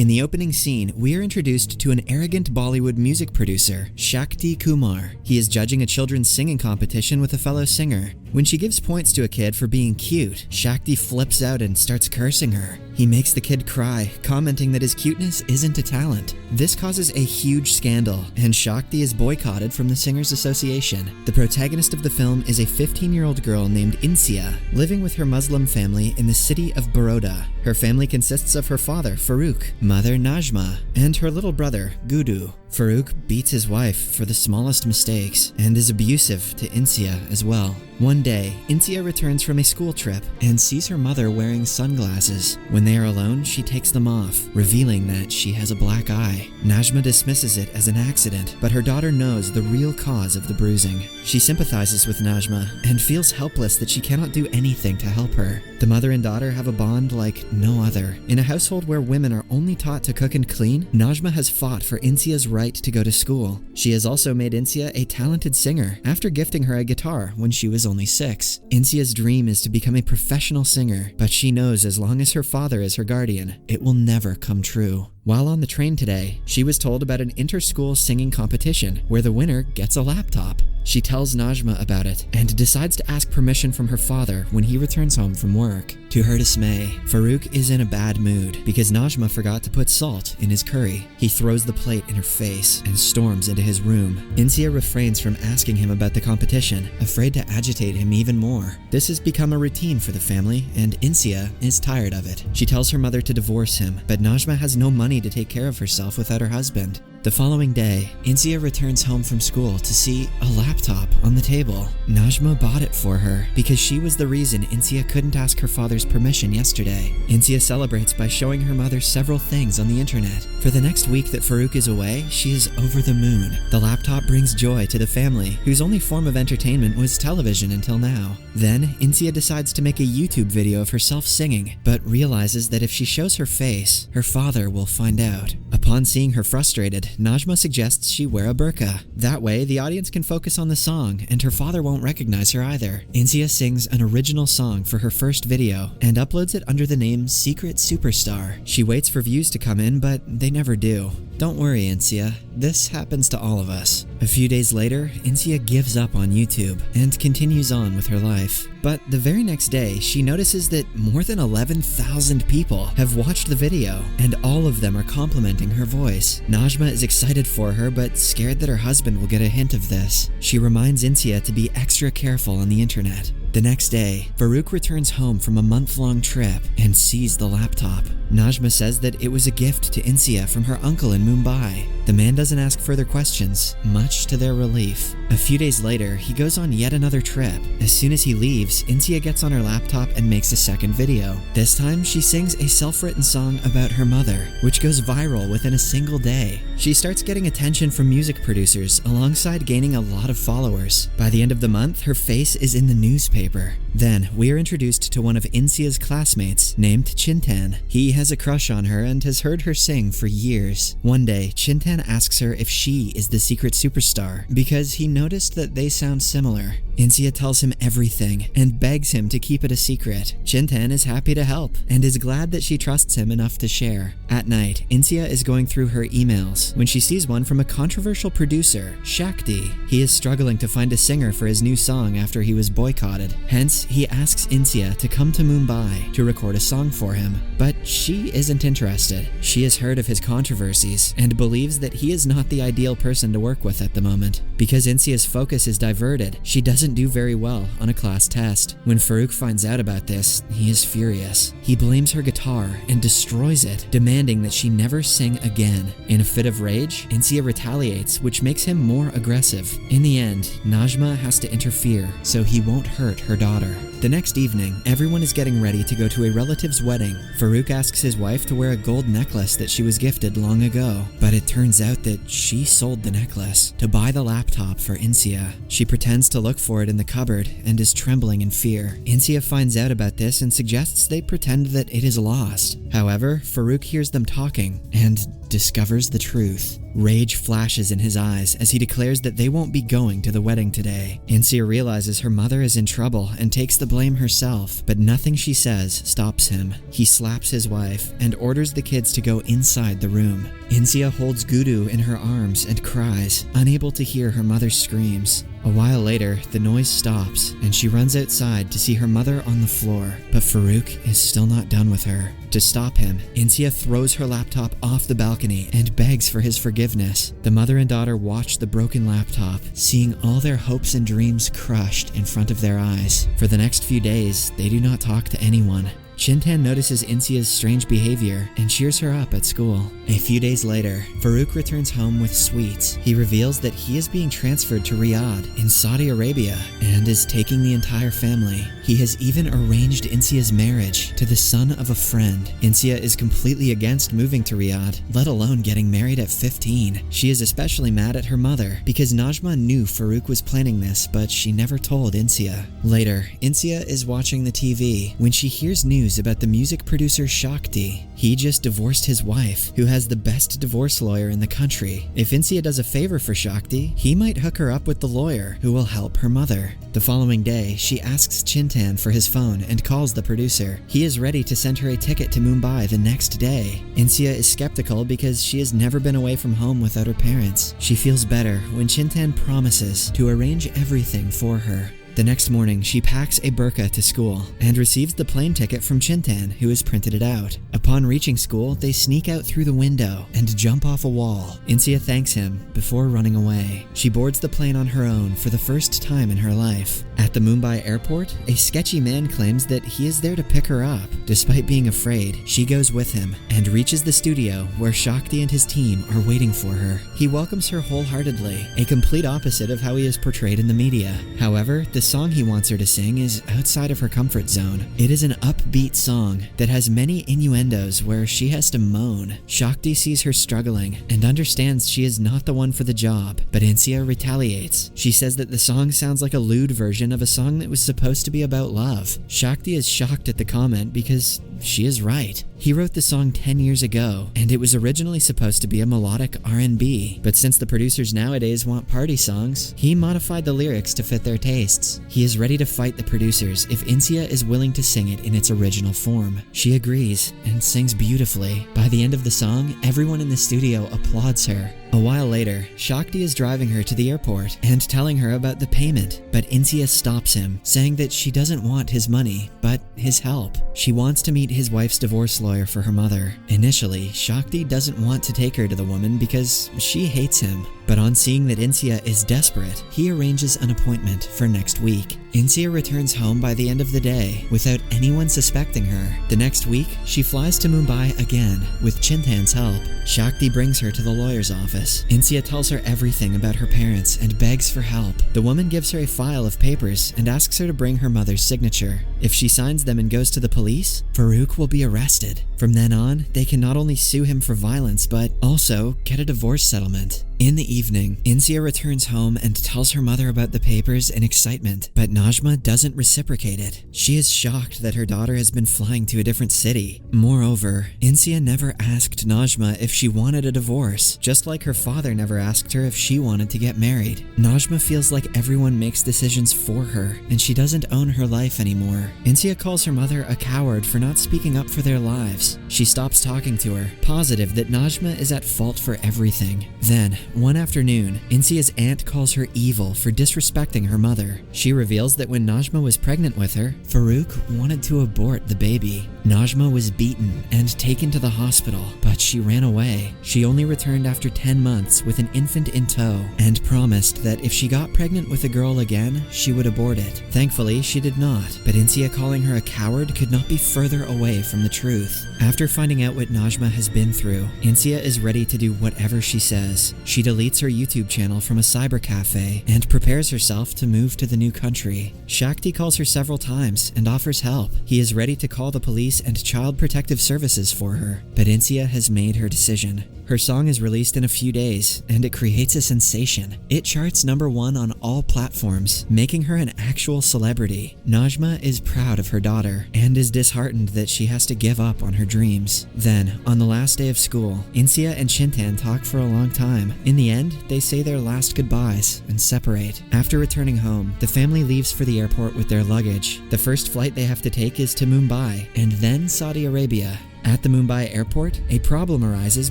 In the opening scene, we are introduced to an arrogant Bollywood music producer, Shakti Kumar. He is judging a children's singing competition with a fellow singer. When she gives points to a kid for being cute, Shakti flips out and starts cursing her. He makes the kid cry, commenting that his cuteness isn't a talent. This causes a huge scandal, and Shakti is boycotted from the Singers Association. The protagonist of the film is a 15-year-old girl named Insia, living with her Muslim family in the city of Baroda. Her family consists of her father, Farooq, mother, Najma, and her little brother, Gudu. Farooq beats his wife for the smallest mistakes and is abusive to Insia as well. One day, Insia returns from a school trip and sees her mother wearing sunglasses. When they are alone, she takes them off, revealing that she has a black eye. Najma dismisses it as an accident, but her daughter knows the real cause of the bruising. She sympathizes with Najma and feels helpless that she cannot do anything to help her. The mother and daughter have a bond like no other. In a household where women are only taught to cook and clean, Najma has fought for Insia's right to go to school. She has also made Insia a talented singer after gifting her a guitar when she was only 6. Insia's dream is to become a professional singer, but she knows as long as her father is her guardian, it will never come true. While on the train today, she was told about an inter-school singing competition where the winner gets a laptop. She tells Najma about it and decides to ask permission from her father when he returns home from work. To her dismay, Farooq is in a bad mood because Najma forgot to put salt in his curry. He throws the plate in her face and storms into his room. Insia refrains from asking him about the competition, afraid to agitate him even more. This has become a routine for the family, and Insia is tired of it. She tells her mother to divorce him, but Najma has no money to take care of herself without her husband. The following day, Insia returns home from school to see a laptop on the table. Najma bought it for her because she was the reason Insia couldn't ask her father's permission yesterday. Insia celebrates by showing her mother several things on the internet. For the next week that Farooq is away, she is over the moon. The laptop brings joy to the family, whose only form of entertainment was television until now. Then, Insia decides to make a YouTube video of herself singing, but realizes that if she shows her face, her father will find out. Upon seeing her frustrated, Najma suggests she wear a burqa. That way, the audience can focus on the song, and her father won't recognize her either. Insia sings an original song for her first video, and uploads it under the name Secret Superstar. She waits for views to come in, but they never do. Don't worry, Insia. This happens to all of us. A few days later, Insia gives up on YouTube and continues on with her life. But the very next day, she notices that more than 11,000 people have watched the video, and all of them are complimenting her voice. Najma is excited for her, but scared that her husband will get a hint of this. She reminds Insia to be extra careful on the internet. The next day, Farooq returns home from a month-long trip and sees the laptop. Najma says that it was a gift to Insia from her uncle in Mumbai. The man doesn't ask further questions, much to their relief. A few days later, he goes on yet another trip. As soon as he leaves, Insia gets on her laptop and makes a second video. This time, she sings a self-written song about her mother, which goes viral within a single day. She starts getting attention from music producers, alongside gaining a lot of followers. By the end of the month, her face is in the newspaper. Then, we are introduced to one of Insia's classmates, named Chintan. He has a crush on her and has heard her sing for years. One day, Chintan asks her if she is the secret superstar, because he noticed that they sound similar. Insia tells him everything and begs him to keep it a secret. Chintan is happy to help and is glad that she trusts him enough to share. At night, Insia is going through her emails when she sees one from a controversial producer, Shakti. He is struggling to find a singer for his new song after he was boycotted. Hence, he asks Insia to come to Mumbai to record a song for him. But she isn't interested. She has heard of his controversies and believes that he is not the ideal person to work with at the moment. Because Insia's focus is diverted, she doesn't do very well on a class test. When Farooq finds out about this, he is furious. He blames her guitar and destroys it, demanding that she never sing again. In a fit of rage, Insia retaliates, which makes him more aggressive. In the end, Najma has to interfere so he won't hurt her daughter. The next evening, everyone is getting ready to go to a relative's wedding. Farooq asks his wife to wear a gold necklace that she was gifted long ago, but it turns out that she sold the necklace to buy the laptop for Insia. She pretends to look for for it in the cupboard and is trembling in fear. Insia finds out about this and suggests they pretend that it is lost. However, Farouk hears them talking and discovers the truth. Rage flashes in his eyes as he declares that they won't be going to the wedding today. Insia realizes her mother is in trouble and takes the blame herself, but nothing she says stops him. He slaps his wife and orders the kids to go inside the room. Insia holds Guru in her arms and cries, unable to hear her mother's screams. A while later, the noise stops and she runs outside to see her mother on the floor, but Farouk is still not done with her. To stop him, Insia throws her laptop off the balcony and begs for his forgiveness. The mother and daughter watch the broken laptop, seeing all their hopes and dreams crushed in front of their eyes. For the next few days, they do not talk to anyone. Chintan notices Insia's strange behavior and cheers her up at school. A few days later, Farouk returns home with sweets. He reveals that he is being transferred to Riyadh in Saudi Arabia and is taking the entire family. He has even arranged Insia's marriage to the son of a friend. Insia is completely against moving to Riyadh, let alone getting married at 15. She is especially mad at her mother because Najma knew Farouk was planning this, but she never told Insia. Later, Insia is watching the TV when she hears news about the music producer Shakti. He just divorced his wife, who has the best divorce lawyer in the country. If Insia does a favor for Shakti, he might hook her up with the lawyer who will help her mother. The following day, she asks Chintan for his phone and calls the producer. He is ready to send her a ticket to Mumbai the next day. Insia is skeptical because she has never been away from home without her parents. She feels better when Chintan promises to arrange everything for her. The next morning, she packs a burqa to school and receives the plane ticket from Chintan, who has printed it out. Upon reaching school, they sneak out through the window and jump off a wall. Insia thanks him before running away. She boards the plane on her own for the first time in her life. At the Mumbai airport, a sketchy man claims that he is there to pick her up. Despite being afraid, she goes with him and reaches the studio where Shakti and his team are waiting for her. He welcomes her wholeheartedly, a complete opposite of how he is portrayed in the media. However, the song he wants her to sing is outside of her comfort zone. It is an upbeat song that has many innuendos where she has to moan. Shakti sees her struggling and understands she is not the one for the job, but Insia retaliates. She says that the song sounds like a lewd version of a song that was supposed to be about love. Shakti is shocked at the comment because she is right. He wrote the song 10 years ago, and it was originally supposed to be a melodic R&B, but since the producers nowadays want party songs, he modified the lyrics to fit their tastes. He is ready to fight the producers if Insia is willing to sing it in its original form. She agrees and sings beautifully. By the end of the song, everyone in the studio applauds her. A while later, Shakti is driving her to the airport and telling her about the payment, but Insia stops him, saying that she doesn't want his money, but his help. She wants to meet his wife's divorce lawyer for her mother. Initially, Shakti doesn't want to take her to the woman because she hates him, but on seeing that Insia is desperate, he arranges an appointment for next week. Insia returns home by the end of the day without anyone suspecting her. The next week, she flies to Mumbai again with Chintan's help. Shakti brings her to the lawyer's office. Insia tells her everything about her parents and begs for help. The woman gives her a file of papers and asks her to bring her mother's signature. If she signs them and goes to the police, Farouk will be arrested. From then on, they can not only sue him for violence, but also get a divorce settlement. In the evening, Insia returns home and tells her mother about the papers in excitement, but Najma doesn't reciprocate it. She is shocked that her daughter has been flying to a different city. Moreover, Insia never asked Najma if she wanted a divorce, just like her father never asked her if she wanted to get married. Najma feels like everyone makes decisions for her, and she doesn't own her life anymore. Insia calls her mother a coward for not speaking up for their lives. She stops talking to her, positive that Najma is at fault for everything. Then, one afternoon, Insia's aunt calls her evil for disrespecting her mother. She reveals that when Najma was pregnant with her, Farouk wanted to abort the baby. Najma was beaten and taken to the hospital, but she ran away. She only returned after 10 months with an infant in tow and promised that if she got pregnant with a girl again, she would abort it. Thankfully, she did not, but Insia calling her a coward could not be further away from the truth. After finding out what Najma has been through, Insia is ready to do whatever she says. She She deletes her YouTube channel from a cyber cafe and prepares herself to move to the new country. Shakti calls her several times and offers help. He is ready to call the police and Child Protective Services for her, but Insia has made her decision. Her song is released in a few days, and it creates a sensation. It charts #1 on all platforms, making her an actual celebrity. Najma is proud of her daughter, and is disheartened that she has to give up on her dreams. Then, on the last day of school, Insia and Chintan talk for a long time. In the end, they say their last goodbyes and separate. After returning home, the family leaves for the airport with their luggage. The first flight they have to take is to Mumbai, and then Saudi Arabia. At the Mumbai airport, a problem arises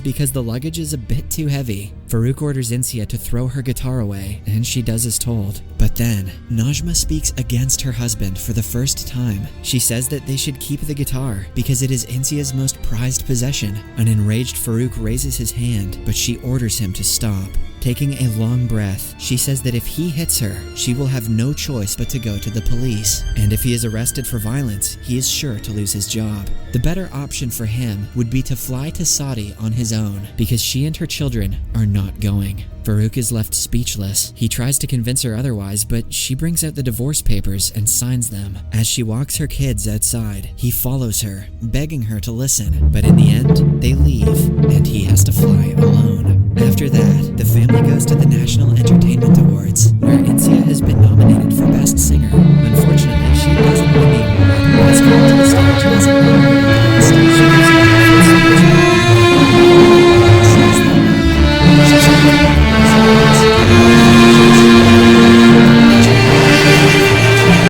because the luggage is a bit too heavy. Farouk orders Insia to throw her guitar away, and she does as told. But then, Najma speaks against her husband for the first time. She says that they should keep the guitar because it is Insia's most prized possession. An enraged Farouk raises his hand, but she orders him to stop. Taking a long breath, she says that if he hits her, she will have no choice but to go to the police. And if he is arrested for violence, he is sure to lose his job. The better option for him would be to fly to Saudi on his own, because she and her children are not going. Farouk is left speechless. He tries to convince her otherwise, but she brings out the divorce papers and signs them. As she walks her kids outside, he follows her, begging her to listen. But in the end, they leave, and he